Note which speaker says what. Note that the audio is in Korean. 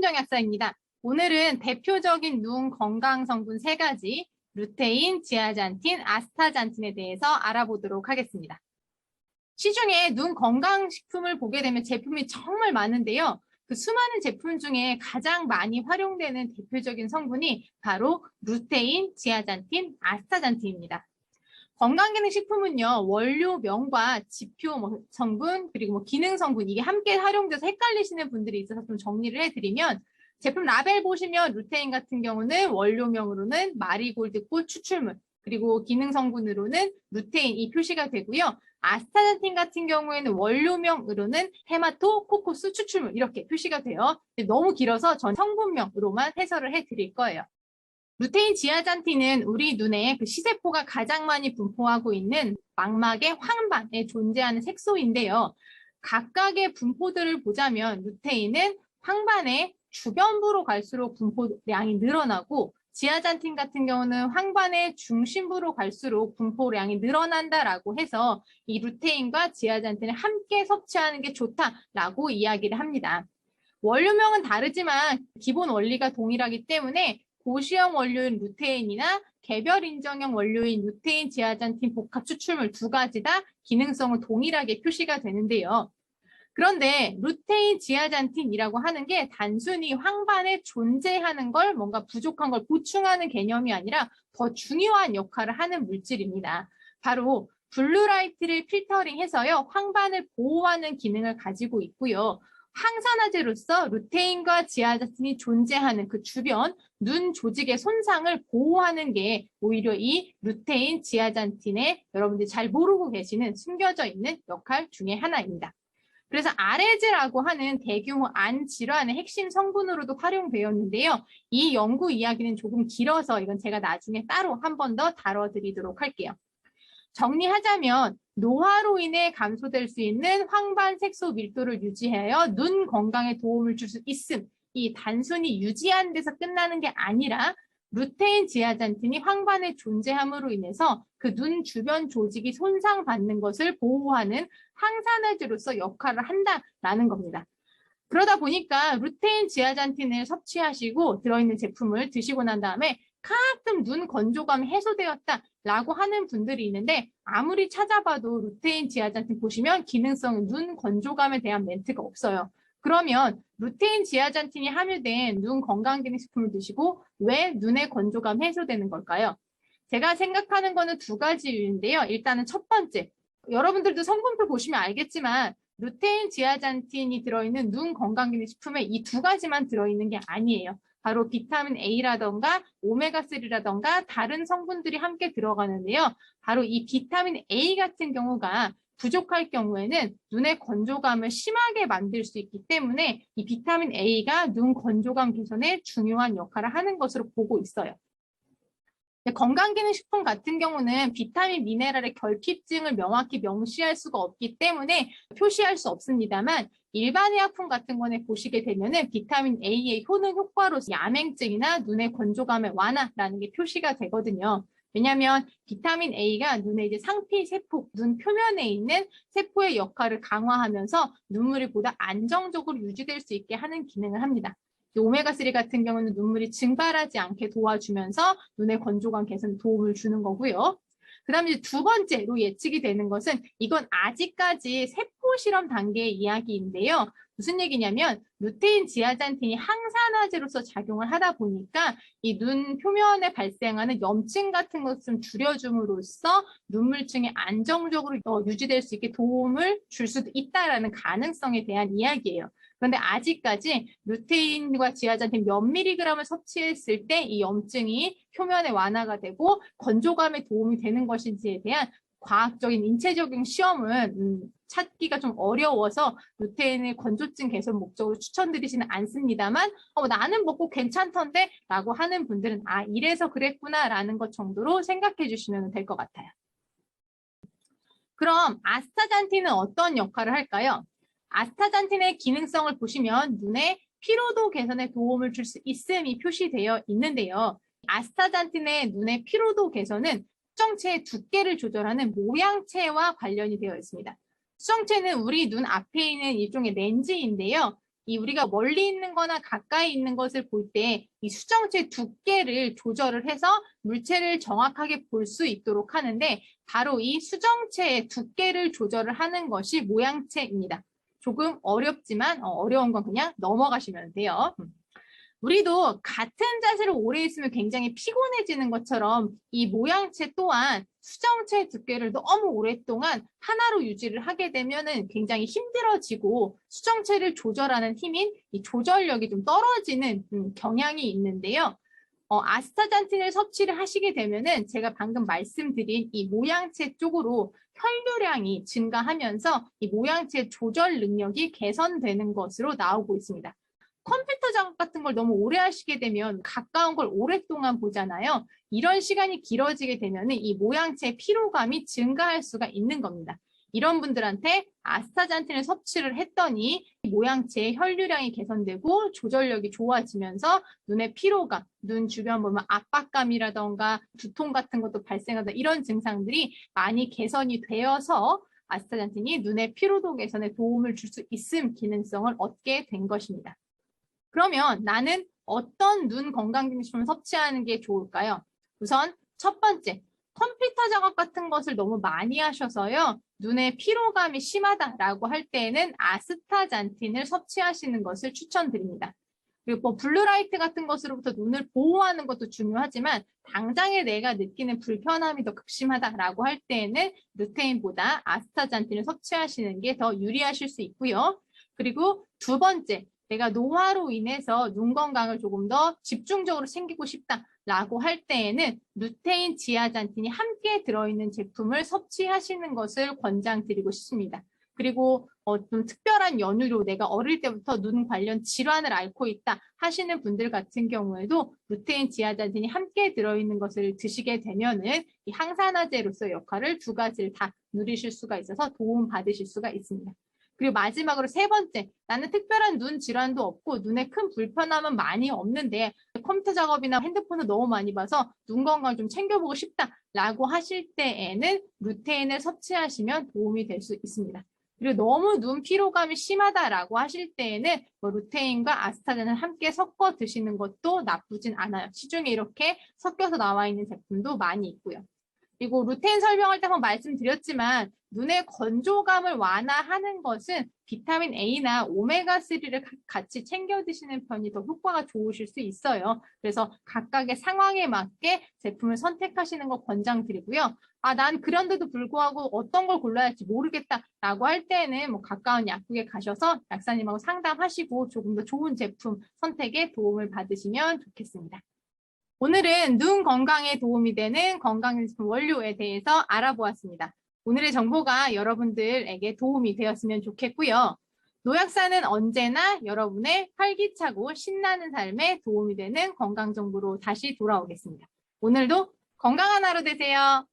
Speaker 1: 김윤정 약사입니다. 오늘은 대표적인 눈 건강 성분 3가지, 루테인, 지아잔틴, 아스타잔틴에 대해서 알아보도록 하겠습니다. 시중에 눈 건강식품을 보게 되면 제품이 정말 많은데요. 그 수많은 제품 중에 가장 많이 활용되는 대표적인 성분이 바로 루테인, 지아잔틴, 아스타잔틴입니다. 건강기능식품은요, 원료명과 지표 성분, 그리고 기능 성분, 이게 함께 활용돼서 헷갈리시는 분들이 있어서 좀 정리를 해드리면, 제품 라벨 보시면 루테인 같은 경우는 원료명으로는 마리골드꽃 추출물, 그리고 기능 성분으로는 루테인이 표시가 되고요. 아스타잔틴 같은 경우에는 원료명으로는 헤마토코코스 추출물, 이렇게 표시가 돼요. 너무 길어서 전 성분명으로만 해설을 해드릴 거예요. 루테인 지아잔틴은 우리 눈에 그 시세포가 가장 많이 분포하고 있는 망막의 황반에 존재하는 색소인데요. 각각의 분포들을 보자면 루테인은 황반의 주변부로 갈수록 분포량이 늘어나고 지아잔틴 같은 경우는 황반의 중심부로 갈수록 분포량이 늘어난다라고 해서 이 루테인과 지아잔틴을 함께 섭취하는 게 좋다라고 이야기를 합니다. 원료명은 다르지만 기본 원리가 동일하기 때문에 고시형 원료인 루테인이나 개별 인정형 원료인 루테인 지아잔틴 복합 추출물 2가지 다 기능성은 동일하게 표시가 되는데요. 그런데 루테인 지아잔틴이라고 하는 게 단순히 황반에 존재하는 걸 뭔가 부족한 걸 보충하는 개념이 아니라 더 중요한 역할을 하는 물질입니다. 바로 블루라이트를 필터링해서요, 황반을 보호하는 기능을 가지고 있고요. 항산화제로서 루테인과 지아잔틴이 존재하는 그 주변 눈 조직의 손상을 보호하는 게 오히려 이 루테인 지아잔틴의 여러분들이 잘 모르고 계시는 숨겨져 있는 역할 중에 하나입니다. 그래서 아레즈라고 하는 대규모 안 질환의 핵심 성분으로도 활용되었는데요. 이 연구 이야기는 조금 길어서 이건 제가 나중에 따로 한 번 더 다뤄드리도록 할게요. 정리하자면 노화로 인해 감소될 수 있는 황반 색소 밀도를 유지하여 눈 건강에 도움을 줄 수 있음. 이 단순히 유지하는 데서 끝나는 게 아니라 루테인 지아잔틴이 황반에 존재함으로 인해서 그 눈 주변 조직이 손상받는 것을 보호하는 항산화제로서 역할을 한다라는 겁니다. 그러다 보니까 루테인 지아잔틴을 섭취하시고 들어있는 제품을 드시고 난 다음에 가끔 눈 건조감이 해소되었다라고 하는 분들이 있는데 아무리 찾아봐도 루테인 지아잔틴 보시면 기능성 눈 건조감에 대한 멘트가 없어요. 그러면 루테인 지아잔틴이 함유된 눈 건강기능식품을 드시고 왜 눈의 건조감 해소되는 걸까요? 제가 생각하는 거는 2가지 이유인데요. 일단은 첫 번째, 여러분들도 성분표 보시면 알겠지만 루테인 지아잔틴이 들어있는 눈 건강기능식품에 이 2가지만 들어있는 게 아니에요. 바로 비타민 A라던가 오메가3라던가 다른 성분들이 함께 들어가는데요. 바로 이 비타민 A 같은 경우가 부족할 경우에는 눈의 건조감을 심하게 만들 수 있기 때문에 이 비타민 A가 눈 건조감 개선에 중요한 역할을 하는 것으로 보고 있어요. 건강기능식품 같은 경우는 비타민 미네랄의 결핍증을 명확히 명시할 수가 없기 때문에 표시할 수 없습니다만 일반 의약품 같은 거에 보시게 되면은 비타민 A의 효능 효과로서 야맹증이나 눈의 건조감의 완화라는 게 표시가 되거든요. 왜냐하면 비타민 A가 눈의 이제 상피 세포, 눈 표면에 있는 세포의 역할을 강화하면서 눈물이 보다 안정적으로 유지될 수 있게 하는 기능을 합니다. 오메가3 같은 경우는 눈물이 증발하지 않게 도와주면서 눈의 건조감 개선에 도움을 주는 거고요. 그 다음에 2번째로 예측이 되는 것은 이건 아직까지 세포 실험 단계의 이야기인데요. 무슨 얘기냐면 루테인 지아잔틴이 항산화제로서 작용을 하다 보니까 이 눈 표면에 발생하는 염증 같은 것을 좀 줄여줌으로써 눈물증이 안정적으로 유지될 수 있게 도움을 줄 수도 있다는 가능성에 대한 이야기예요. 그런데 아직까지 루테인과 지아잔틴 몇 밀리그램을 섭취했을 때 이 염증이 표면에 완화가 되고 건조감에 도움이 되는 것인지에 대한 과학적인 인체적인 시험은 찾기가 좀 어려워서 루테인을 건조증 개선 목적으로 추천드리지는 않습니다만 나는 먹고 괜찮던데 라고 하는 분들은 아 이래서 그랬구나 라는 것 정도로 생각해 주시면 될 것 같아요. 그럼 아스타잔틴은 어떤 역할을 할까요? 아스타잔틴의 기능성을 보시면 눈의 피로도 개선에 도움을 줄 수 있음이 표시되어 있는데요. 아스타잔틴의 눈의 피로도 개선은 수정체의 두께를 조절하는 모양체와 관련이 되어 있습니다. 수정체는 우리 눈 앞에 있는 일종의 렌즈인데요. 이 우리가 멀리 있는 거나 가까이 있는 것을 볼 때 이 수정체 두께를 조절을 해서 물체를 정확하게 볼 수 있도록 하는데 바로 이 수정체의 두께를 조절을 하는 것이 모양체입니다. 조금 어렵지만 어려운 건 그냥 넘어가시면 돼요. 우리도 같은 자세로 오래 있으면 굉장히 피곤해지는 것처럼 이 모양체 또한 수정체 두께를 너무 오랫동안 하나로 유지를 하게 되면은 굉장히 힘들어지고 수정체를 조절하는 힘인 이 조절력이 좀 떨어지는 경향이 있는데요. 아스타잔틴을 섭취를 하시게 되면은 제가 방금 말씀드린 이 모양체 쪽으로 혈류량이 증가하면서 이 모양체 조절 능력이 개선되는 것으로 나오고 있습니다. 컴퓨터 작업 같은 걸 너무 오래 하시게 되면 가까운 걸 오랫동안 보잖아요. 이런 시간이 길어지게 되면 이 모양체의 피로감이 증가할 수가 있는 겁니다. 이런 분들한테 아스타잔틴을 섭취를 했더니 모양체의 혈류량이 개선되고 조절력이 좋아지면서 눈의 피로감, 눈 주변 보면 압박감이라던가 두통 같은 것도 발생하다 이런 증상들이 많이 개선이 되어서 아스타잔틴이 눈의 피로도 개선에 도움을 줄 수 있음 기능성을 얻게 된 것입니다. 그러면 나는 어떤 눈 건강기능식품을 섭취하는 게 좋을까요? 우선 첫 번째, 컴퓨터 작업 같은 것을 너무 많이 하셔서요. 눈의 피로감이 심하다라고 할 때에는 아스타잔틴을 섭취하시는 것을 추천드립니다. 그리고 뭐 블루라이트 같은 것으로부터 눈을 보호하는 것도 중요하지만 당장에 내가 느끼는 불편함이 더 극심하다라고 할 때에는 루테인보다 아스타잔틴을 섭취하시는 게 더 유리하실 수 있고요. 그리고 두 번째, 내가 노화로 인해서 눈 건강을 조금 더 집중적으로 챙기고 싶다라고 할 때에는 루테인, 지아잔틴이 함께 들어있는 제품을 섭취하시는 것을 권장드리고 싶습니다. 그리고 좀 특별한 연유로 내가 어릴 때부터 눈 관련 질환을 앓고 있다 하시는 분들 같은 경우에도 루테인, 지아잔틴이 함께 들어있는 것을 드시게 되면은 이 항산화제로서의 역할을 두 가지를 다 누리실 수가 있어서 도움 받으실 수가 있습니다. 그리고 마지막으로 세 번째, 나는 특별한 눈 질환도 없고 눈에 큰 불편함은 많이 없는데 컴퓨터 작업이나 핸드폰을 너무 많이 봐서 눈 건강 좀 챙겨보고 싶다라고 하실 때에는 루테인을 섭취하시면 도움이 될 수 있습니다. 그리고 너무 눈 피로감이 심하다라고 하실 때에는 루테인과 아스타잔을 함께 섞어 드시는 것도 나쁘진 않아요. 시중에 이렇게 섞여서 나와 있는 제품도 많이 있고요. 그리고 루테인 설명할 때 한번 말씀드렸지만 눈의 건조감을 완화하는 것은 비타민 A나 오메가3를 같이 챙겨 드시는 편이 더 효과가 좋으실 수 있어요. 그래서 각각의 상황에 맞게 제품을 선택하시는 거 권장드리고요. 난 그런데도 불구하고 어떤 걸 골라야 할지 모르겠다라고 할 때는 뭐 가까운 약국에 가셔서 약사님하고 상담하시고 조금 더 좋은 제품 선택에 도움을 받으시면 좋겠습니다. 오늘은 눈 건강에 도움이 되는 건강기능식품 원료에 대해서 알아보았습니다. 오늘의 정보가 여러분들에게 도움이 되었으면 좋겠고요. 노약사는 언제나 여러분의 활기차고 신나는 삶에 도움이 되는 건강 정보로 다시 돌아오겠습니다. 오늘도 건강한 하루 되세요.